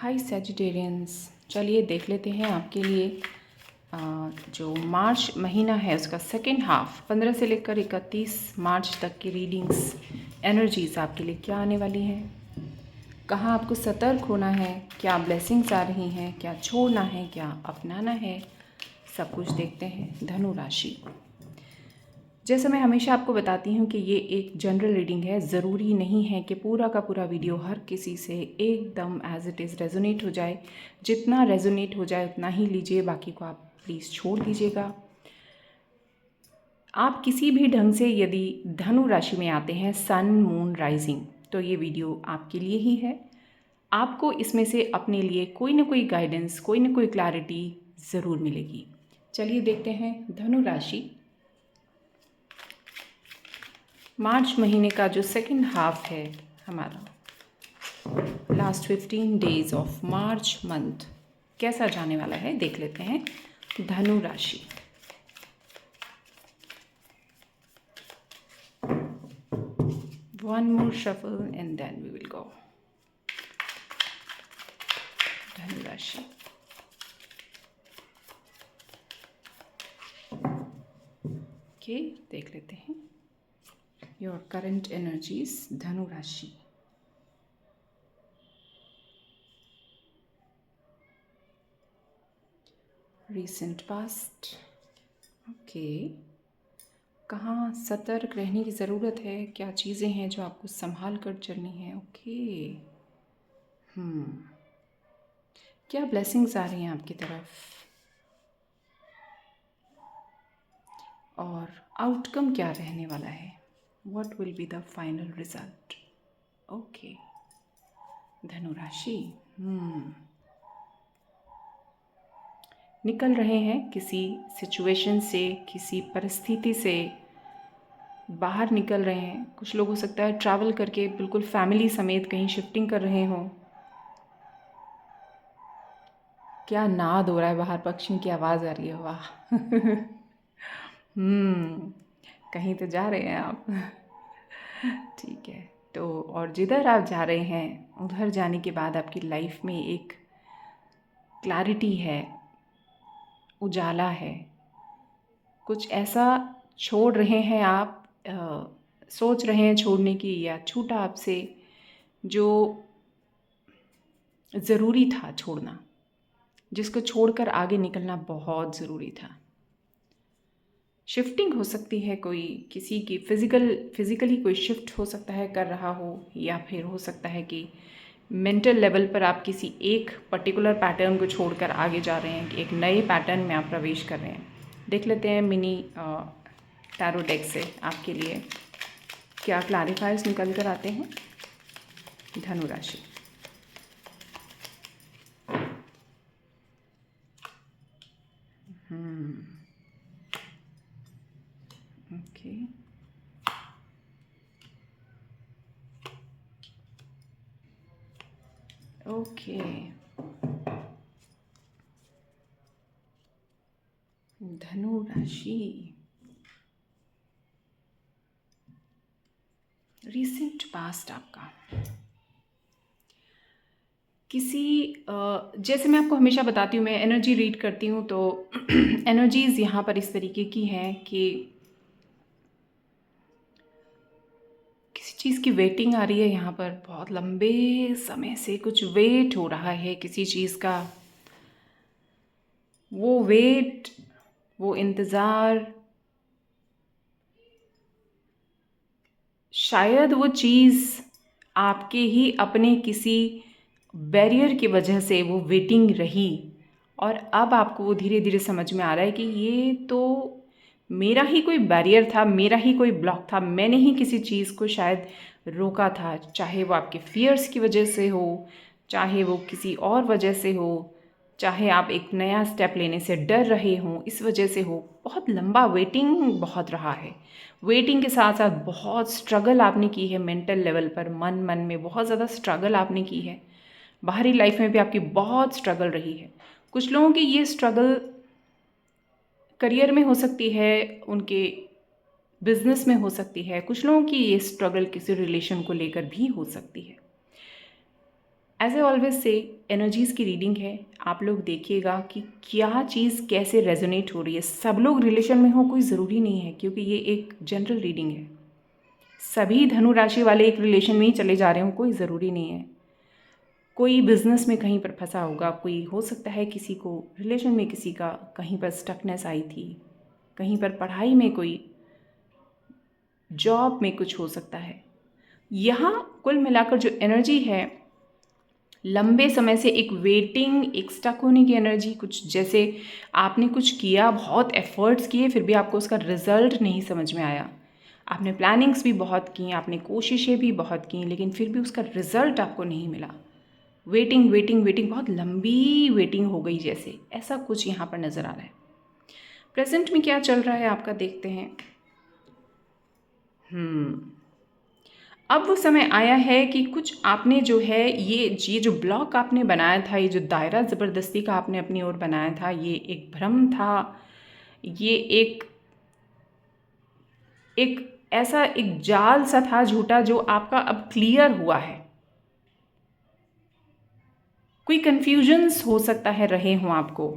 हाय Sagittarians, चलिए देख लेते हैं आपके लिए जो मार्च महीना है उसका सेकेंड हाफ 15 से लेकर 31 मार्च तक की रीडिंग्स एनर्जीज़ आपके लिए क्या आने वाली हैं। कहाँ आपको सतर्क होना है, क्या ब्लेसिंग्स आ रही हैं, क्या छोड़ना है, क्या अपनाना है, सब कुछ देखते हैं। धनु राशि, जैसे मैं हमेशा आपको बताती हूँ कि ये एक जनरल रीडिंग है। ज़रूरी नहीं है कि पूरा का पूरा वीडियो हर किसी से एकदम एज इट इज़ रेजोनेट हो जाए। जितना रेजोनेट हो जाए उतना ही लीजिए, बाकी को आप प्लीज़ छोड़ दीजिएगा। आप किसी भी ढंग से यदि धनु राशि में आते हैं सन मून राइजिंग, तो ये वीडियो आपके लिए ही है। आपको इसमें से अपने लिए कोई ना कोई गाइडेंस, कोई ना कोई क्लैरिटी ज़रूर मिलेगी। चलिए देखते हैं धनु राशि मार्च महीने का जो सेकंड हाफ है हमारा, last 15 days of March month कैसा जाने वाला है देख लेते हैं। धनु राशि, one more shuffle and then we will go. धनु राशि, ओके, देख लेते हैं योर करंट एनर्जीज। धनु राशि, रिसेंट पास्ट, ओके, कहाँ सतर्क रहने की ज़रूरत है, क्या चीज़ें हैं जो आपको संभाल कर चलनी है। ओके, क्या ब्लेसिंग्स आ रही हैं आपकी तरफ और आउटकम क्या रहने वाला है। What will be the final result. Okay, धनु राशि, निकल रहे हैं किसी सिचुएशन से, किसी परिस्थिति से बाहर निकल रहे हैं। कुछ लोग हो सकता है ट्रैवल करके बिल्कुल फैमिली समेत कहीं शिफ्टिंग कर रहे हों। क्या नाद हो रहा है बाहर, पक्षियों की आवाज़ आ रही है, वाह। कहीं तो जा रहे हैं आप। ठीक है, तो और जिधर आप जा रहे हैं उधर जाने के बाद आपकी लाइफ में एक क्लैरिटी है, उजाला है। कुछ ऐसा छोड़ रहे हैं आप, सोच रहे हैं छोड़ने की या छूटा आपसे जो ज़रूरी था छोड़ना, जिसको छोड़कर आगे निकलना बहुत ज़रूरी था। शिफ्टिंग हो सकती है, कोई किसी की फिज़िकली कोई शिफ्ट हो सकता है कर रहा हो, या फिर हो सकता है कि मेंटल लेवल पर आप किसी एक पर्टिकुलर पैटर्न को छोड़कर आगे जा रहे हैं, कि एक नए पैटर्न में आप प्रवेश कर रहे हैं। देख लेते हैं मिनी टैरो डेक से आपके लिए क्या क्लैरिफायर्स निकल कर आते हैं। धनु राशि, ओके, ओके, धनु राशि, रिसेंट पास्ट आपका किसी जैसे मैं आपको हमेशा बताती हूँ, मैं एनर्जी रीड करती हूँ, तो एनर्जीज़ यहाँ पर इस तरीके की हैं कि किसी चीज़ की वेटिंग आ रही है यहाँ पर। बहुत लंबे समय से कुछ वेट हो रहा है किसी चीज़ का। वो वेट, वो इंतज़ार, शायद वो चीज़ आपके ही अपने किसी बैरियर की वजह से वो वेटिंग रही, और अब आपको वो धीरे धीरे समझ में आ रहा है कि ये तो मेरा ही कोई बैरियर था, मेरा ही कोई ब्लॉक था, मैंने ही किसी चीज़ को शायद रोका था। चाहे वो आपके फियर्स की वजह से हो, चाहे वो किसी और वजह से हो, चाहे आप एक नया स्टेप लेने से डर रहे हों, इस वजह से हो। बहुत लंबा वेटिंग बहुत रहा है। वेटिंग के साथ साथ बहुत स्ट्रगल आपने की है मेंटल लेवल पर, मन में बहुत ज़्यादा स्ट्रगल आपने की है। बाहरी लाइफ में भी आपकी बहुत स्ट्रगल रही है। कुछ लोगों की ये स्ट्रगल करियर में हो सकती है, उनके बिजनेस में हो सकती है। कुछ लोगों की ये स्ट्रगल किसी रिलेशन को लेकर भी हो सकती है। एज ए ऑलवेज से एनर्जीज़ की रीडिंग है, आप लोग देखिएगा कि क्या चीज़ कैसे रेजोनेट हो रही है। सब लोग रिलेशन में हो कोई ज़रूरी नहीं है, क्योंकि ये एक जनरल रीडिंग है। सभी धनु राशि वाले एक रिलेशन में ही चले जा रहे हो कोई ज़रूरी नहीं है। कोई बिजनेस में कहीं पर फंसा होगा, कोई हो सकता है किसी को रिलेशन में किसी का कहीं पर स्टकनेस आई थी, कहीं पर पढ़ाई में, कोई जॉब में कुछ हो सकता है। यहाँ कुल मिलाकर जो एनर्जी है, लंबे समय से एक वेटिंग, एक स्टक होने की एनर्जी, कुछ जैसे आपने कुछ किया, बहुत एफर्ट्स किए, फिर भी आपको उसका रिजल्ट नहीं समझ में आया। आपने प्लानिंग्स भी बहुत की, आपने कोशिशें भी बहुत की, लेकिन फिर भी उसका रिजल्ट आपको नहीं मिला। वेटिंग वेटिंग वेटिंग, बहुत लंबी वेटिंग हो गई जैसे, ऐसा कुछ यहाँ पर नज़र आ रहा है। प्रेजेंट में क्या चल रहा है आपका, देखते हैं। अब वो समय आया है कि कुछ आपने जो है ये जो ब्लॉक आपने बनाया था, ये जो दायरा ज़बरदस्ती का आपने अपनी ओर बनाया था, ये एक भ्रम था, ये एक ऐसा एक जाल सा था झूठा, जो आपका अब क्लियर हुआ है। कोई कन्फ्यूजन्स हो सकता है रहे हों आपको,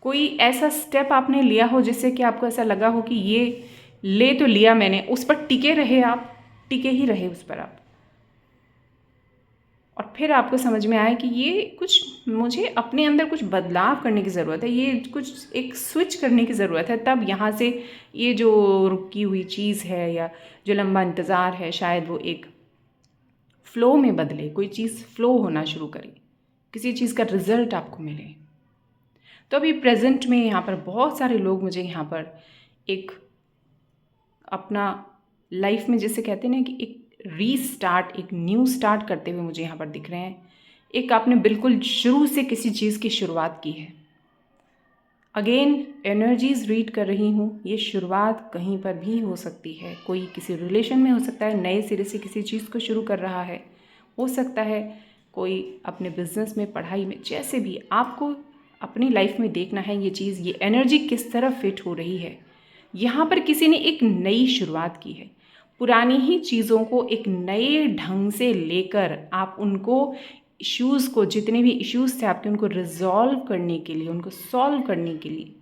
कोई ऐसा स्टेप आपने लिया हो जिससे कि आपको ऐसा लगा हो कि ये ले तो लिया मैंने, उस पर टिके रहे, आप टिके ही रहे उस पर आप, और फिर आपको समझ में आया कि ये कुछ मुझे अपने अंदर कुछ बदलाव करने की ज़रूरत है, ये कुछ एक स्विच करने की ज़रूरत है। तब यहाँ से ये जो रुकी हुई चीज़ है या जो लंबा इंतज़ार है, शायद वो एक फ़्लो में बदले, कोई चीज़ फ़्लो होना शुरू करे, किसी चीज़ का रिज़ल्ट आपको मिले। तो अभी प्रेजेंट में यहाँ पर बहुत सारे लोग मुझे यहाँ पर एक अपना लाइफ में, जैसे कहते हैं ना कि एक रीस्टार्ट, एक न्यू स्टार्ट करते हुए मुझे यहाँ पर दिख रहे हैं। एक आपने बिल्कुल शुरू से किसी चीज़ की शुरुआत की है। अगेन एनर्जीज़ रीड कर रही हूँ, ये शुरुआत कहीं पर भी हो सकती है। कोई किसी रिलेशन में हो सकता है, नए सिरे से किसी चीज़ को शुरू कर रहा है, हो सकता है कोई अपने बिजनेस में, पढ़ाई में, जैसे भी आपको अपनी लाइफ में देखना है ये चीज़, ये एनर्जी किस तरह फिट हो रही है। यहाँ पर किसी ने एक नई शुरुआत की है, पुरानी ही चीज़ों को एक नए ढंग से लेकर आप उनको इश्यूज़ को, जितने भी इश्यूज़ थे आपके, उनको रिजॉल्व करने के लिए, उनको सॉल्व करने के लिए,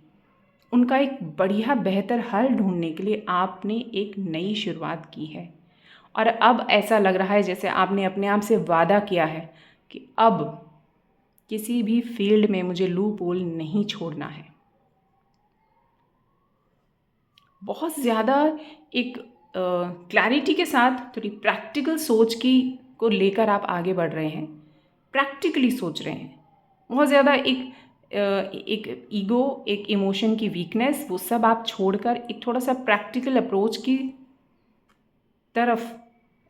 उनका एक बढ़िया बेहतर हल ढूंढने के लिए आपने एक नई शुरुआत की है। और अब ऐसा लग रहा है जैसे आपने अपने आप से वादा किया है कि अब किसी भी फील्ड में मुझे लूप होल नहीं छोड़ना है। बहुत ज़्यादा एक क्लैरिटी के साथ, थोड़ी प्रैक्टिकल सोच की को लेकर आप आगे बढ़ रहे हैं, प्रैक्टिकली सोच रहे हैं। बहुत ज़्यादा एक ईगो, एक इमोशन की वीकनेस, वो सब आप छोड़कर एक थोड़ा सा प्रैक्टिकल अप्रोच की तरफ,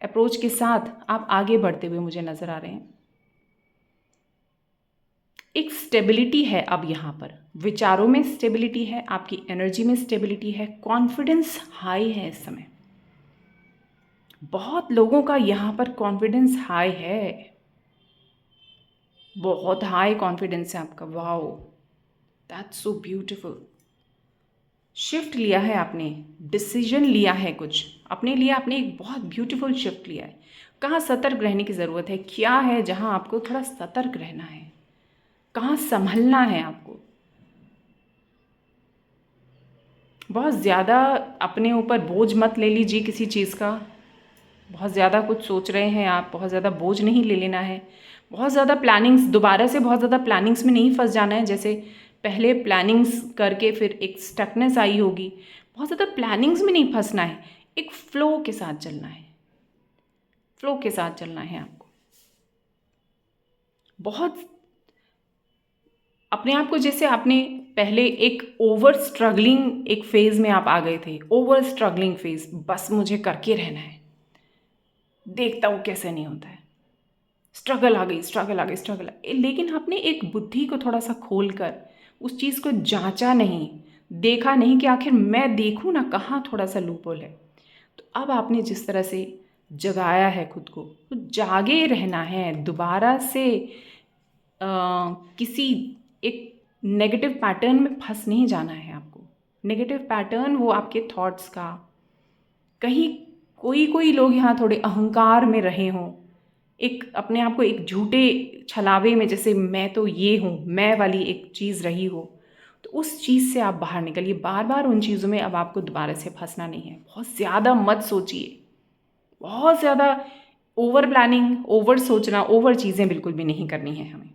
अप्रोच के साथ आप आगे बढ़ते हुए मुझे नज़र आ रहे हैं। एक स्टेबिलिटी है अब यहाँ पर, विचारों में स्टेबिलिटी है, आपकी एनर्जी में स्टेबिलिटी है, कॉन्फिडेंस हाई है इस समय। बहुत लोगों का यहाँ पर कॉन्फिडेंस हाई है, बहुत हाई कॉन्फिडेंस है आपका। Wow, that's so beautiful. Shift लिया है आपने, डिसीजन लिया है, कुछ अपने लिए आपने एक बहुत ब्यूटीफुल शिफ्ट लिया है। कहाँ सतर्क रहने की ज़रूरत है, क्या है जहाँ आपको थोड़ा सतर्क रहना है, कहाँ संभलना है आपको। बहुत ज़्यादा अपने ऊपर बोझ मत ले लीजिए किसी चीज़ का। बहुत ज़्यादा कुछ सोच रहे हैं आप, बहुत ज़्यादा बोझ नहीं ले लेना है। बहुत ज़्यादा प्लानिंग्स, दोबारा से बहुत ज़्यादा प्लानिंग्स में नहीं फंस जाना है, जैसे पहले प्लानिंग्स करके फिर एक स्टकनेस आई होगी। बहुत ज़्यादा प्लानिंग्स में नहीं फंसना है, एक फ़्लो के साथ चलना है, फ़्लो के साथ चलना है आपको। बहुत अपने आप को, जैसे आपने पहले एक ओवर स्ट्रगलिंग एक फेज़ में आप आ गए थे, ओवर स्ट्रगलिंग फेज़, बस मुझे करके रहना है, देखता हूँ कैसे नहीं होता है, स्ट्रगल आ गई, स्ट्रगल आ गई, स्ट्रगल आ गई। लेकिन आपने एक बुद्धि को थोड़ा सा खोल कर उस चीज़ को जांचा नहीं, देखा नहीं कि आखिर मैं देखूँ ना कहाँ थोड़ा सा लूपहोल है। तो अब आपने जिस तरह से जगाया है खुद को, तो जागे रहना है, दोबारा से किसी एक नेगेटिव पैटर्न में फंस नहीं जाना है आपको। नेगेटिव पैटर्न वो आपके थॉट्स का, कहीं कोई लोग यहाँ थोड़े अहंकार में रहे हों, एक अपने आप को एक झूठे छलावे में, जैसे मैं तो ये हूँ, मैं वाली एक चीज़ रही हो, तो उस चीज़ से आप बाहर निकलिए। बार बार उन चीज़ों में अब आपको दोबारा से फंसना नहीं है। बहुत ज़्यादा मत सोचिए, बहुत ज़्यादा ओवर प्लानिंग, ओवर सोचना, ओवर चीज़ें बिल्कुल भी नहीं करनी है हमें।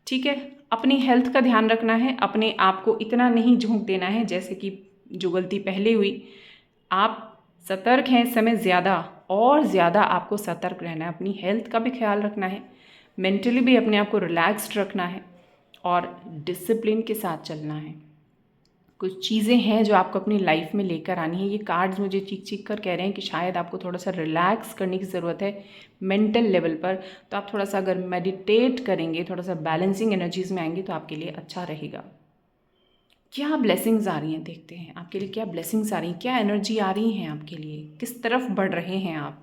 ठीक है, अपनी हेल्थ का ध्यान रखना है, अपने आप को इतना नहीं झोंक देना है जैसे कि जो गलती पहले हुई। आप सतर्क हैं इस समय, ज़्यादा और ज़्यादा आपको सतर्क रहना है। अपनी हेल्थ का भी ख्याल रखना है, मेंटली भी अपने आप को रिलैक्स्ड रखना है और डिसिप्लिन के साथ चलना है। कुछ चीज़ें हैं जो आपको अपनी लाइफ में लेकर आनी है। ये कार्ड्स मुझे चीख चीख कर कह रहे हैं कि शायद आपको थोड़ा सा रिलैक्स करने की ज़रूरत है मेंटल लेवल पर। तो आप थोड़ा सा अगर मेडिटेट करेंगे, थोड़ा सा बैलेंसिंग एनर्जीज़ में आएंगे तो आपके लिए अच्छा रहेगा। क्या ब्लेसिंग्स आ रही हैं, देखते हैं आपके लिए क्या ब्लेसिंग्स आ रही हैं, क्या एनर्जी आ रही हैं आपके लिए, किस तरफ बढ़ रहे हैं आप।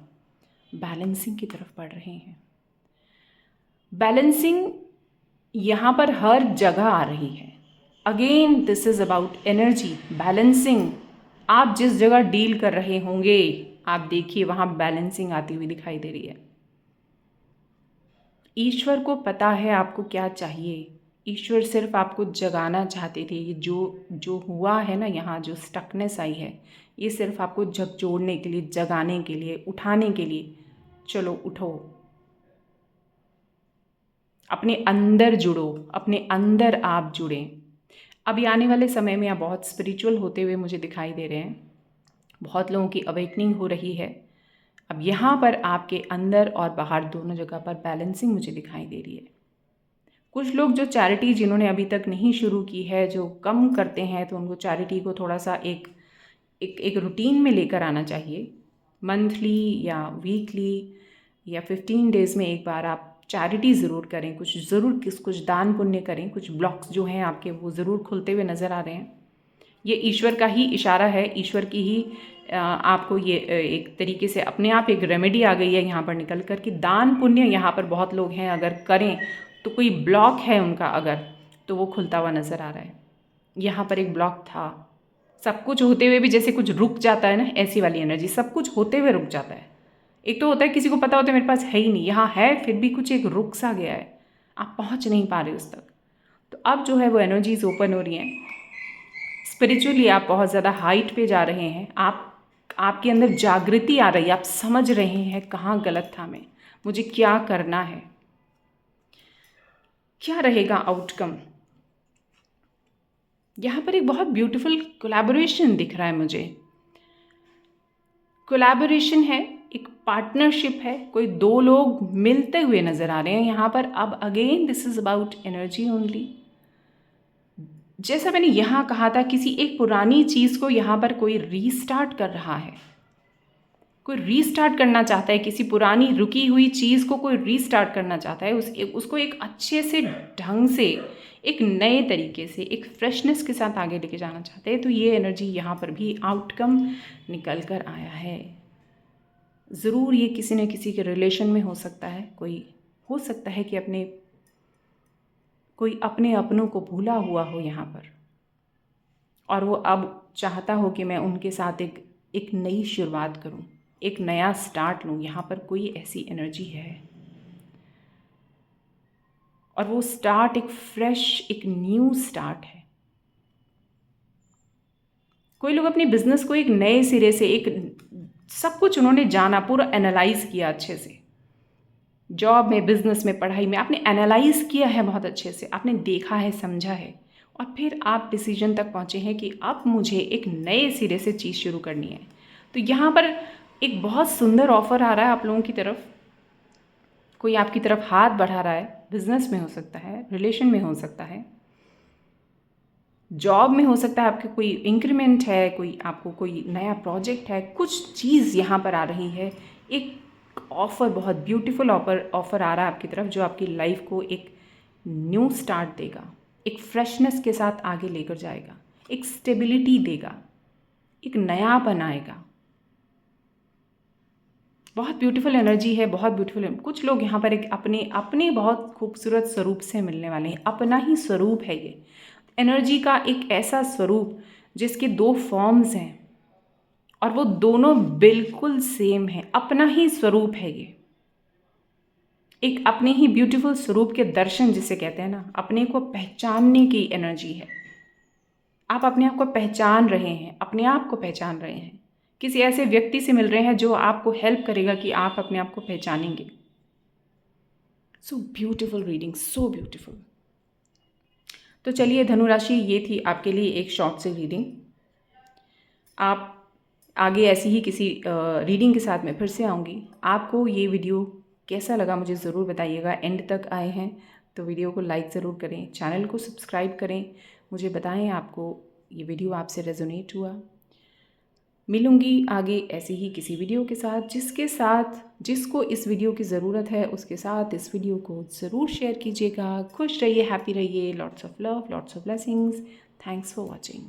बैलेंसिंग की तरफ बढ़ रहे हैं। बैलेंसिंग यहाँ पर हर जगह आ रही है। Again this is about energy balancing. आप जिस जगह डील कर रहे होंगे, आप देखिए वहाँ बैलेंसिंग आती हुई दिखाई दे रही है। ईश्वर को पता है आपको क्या चाहिए। ईश्वर सिर्फ आपको जगाना चाहते थे। ये जो जो हुआ है ना, यहाँ जो स्टकनेस आई है, ये सिर्फ आपको झकझोरने के लिए, जगाने के लिए, उठाने के लिए। चलो उठो, अपने अंदर जुड़ो, अपने अंदर आप जुड़ें। अभी आने वाले समय में आप बहुत स्पिरिचुअल होते हुए मुझे दिखाई दे रहे हैं। बहुत लोगों की अवेकनिंग हो रही है। अब यहाँ पर आपके अंदर और बाहर दोनों जगह पर बैलेंसिंग मुझे दिखाई दे रही है। कुछ लोग जो चैरिटी जिन्होंने अभी तक नहीं शुरू की है, जो कम करते हैं, तो उनको चैरिटी को थोड़ा सा एक एक एक रूटीन में लेकर आना चाहिए। मंथली या वीकली या 15 डेज़ में एक बार आप चैरिटी ज़रूर करें, कुछ दान पुण्य करें। कुछ ब्लॉक्स जो हैं आपके, वो ज़रूर खुलते हुए नज़र आ रहे हैं। ये ईश्वर का ही इशारा है, ईश्वर की ही आपको ये एक तरीके से अपने आप एक रेमेडी आ गई है यहाँ पर निकल कर कि दान पुण्य यहाँ पर बहुत लोग हैं, अगर करें तो कोई ब्लॉक है उनका अगर, तो वो खुलता हुआ नज़र आ रहा है। यहाँ पर एक ब्लॉक था, सब कुछ होते हुए भी जैसे कुछ रुक जाता है ना, ऐसी वाली एनर्जी। सब कुछ होते हुए रुक जाता है। एक तो होता है किसी को पता होता है मेरे पास है ही नहीं, यहाँ है फिर भी कुछ एक रुक सा गया है, आप पहुँच नहीं पा रहे उस तक। तो अब जो है वो एनर्जीज ओपन हो रही हैं। स्पिरिचुअली आप बहुत ज़्यादा हाइट पे जा रहे हैं। आपके अंदर जागृति आ रही है, आप समझ रहे हैं कहाँ गलत था मैं, मुझे क्या करना है, क्या रहेगा आउटकम। यहाँ पर एक बहुत ब्यूटीफुल कोलैबोरेशन दिख रहा है मुझे। कोलैबोरेशन है, एक पार्टनरशिप है, कोई दो लोग मिलते हुए नज़र आ रहे हैं यहाँ पर। अब again this is about energy only. जैसा मैंने यहाँ कहा था, किसी एक पुरानी चीज़ को यहाँ पर कोई रीस्टार्ट कर रहा है, कोई रीस्टार्ट करना चाहता है। किसी पुरानी रुकी हुई चीज़ को कोई रीस्टार्ट करना चाहता है, उसको एक अच्छे से ढंग से, एक नए तरीके से, एक फ्रेशनेस के साथ आगे लेके जाना चाहते हैं। तो ये एनर्जी यहाँ पर भी आउटकम निकल कर आया है। ज़रूर ये किसी न किसी के रिलेशन में हो सकता है। कोई हो सकता है कि कोई अपने अपनों को भूला हुआ हो यहाँ पर, और वो अब चाहता हो कि मैं उनके साथ एक नई शुरुआत करूं, एक नया स्टार्ट लूं। यहाँ पर कोई ऐसी एनर्जी है, और वो स्टार्ट एक फ्रेश, एक न्यू स्टार्ट है। कोई लोग अपने बिजनेस को एक नए सिरे से, एक सब कुछ उन्होंने जाना, पूरा एनालाइज किया अच्छे से। जॉब में, बिजनेस में, पढ़ाई में आपने एनालाइज किया है बहुत अच्छे से, आपने देखा है, समझा है, और फिर आप डिसीजन तक पहुँचे हैं कि अब मुझे एक नए सिरे से चीज़ शुरू करनी है। तो यहाँ पर एक बहुत सुंदर ऑफ़र आ रहा है आप लोगों की तरफ। कोई आपकी तरफ हाथ बढ़ा रहा है। बिजनेस में हो सकता है, रिलेशन में हो सकता है, जॉब में हो सकता है, आपके कोई इंक्रीमेंट है, कोई आपको कोई नया प्रोजेक्ट है, कुछ चीज़ यहाँ पर आ रही है। एक ऑफ़र, बहुत ब्यूटीफुल ऑफ़र आ रहा है आपकी तरफ, जो आपकी लाइफ को एक न्यू स्टार्ट देगा, एक फ्रेशनेस के साथ आगे लेकर जाएगा, एक स्टेबिलिटी देगा, एक नयापन आएगा। बहुत ब्यूटीफुल एनर्जी है, बहुत ब्यूटीफुल। कुछ लोग यहाँ पर एक अपने बहुत खूबसूरत स्वरूप से मिलने वाले हैं। अपना ही स्वरूप है ये एनर्जी का, एक ऐसा स्वरूप जिसके दो फॉर्म्स हैं, और वो दोनों बिल्कुल सेम है, अपना ही स्वरूप है ये। एक अपने ही ब्यूटीफुल स्वरूप के दर्शन जिसे कहते हैं ना, अपने को पहचानने की एनर्जी है। आप अपने आप को पहचान रहे हैं, अपने आप को पहचान रहे हैं, किसी ऐसे व्यक्ति से मिल रहे हैं जो आपको हेल्प करेगा कि आप अपने आप को पहचानेंगे। So beautiful reading, so beautiful. तो चलिए धनु राशि, ये थी आपके लिए एक शॉर्ट सी रीडिंग। आप आगे ऐसी ही किसी रीडिंग के साथ मैं फिर से आऊँगी। आपको ये वीडियो कैसा लगा मुझे ज़रूर बताइएगा। एंड तक आए हैं तो वीडियो को लाइक ज़रूर करें, चैनल को सब्सक्राइब करें, मुझे बताएं आपको ये वीडियो आपसे रेजोनेट हुआ। मिलूंगी आगे ऐसे ही किसी वीडियो के साथ, जिसको इस वीडियो की ज़रूरत है उसके साथ इस वीडियो को ज़रूर शेयर कीजिएगा। खुश रहिए, हैप्पी रहिए, lots of love, lots of blessings. Thanks for watching.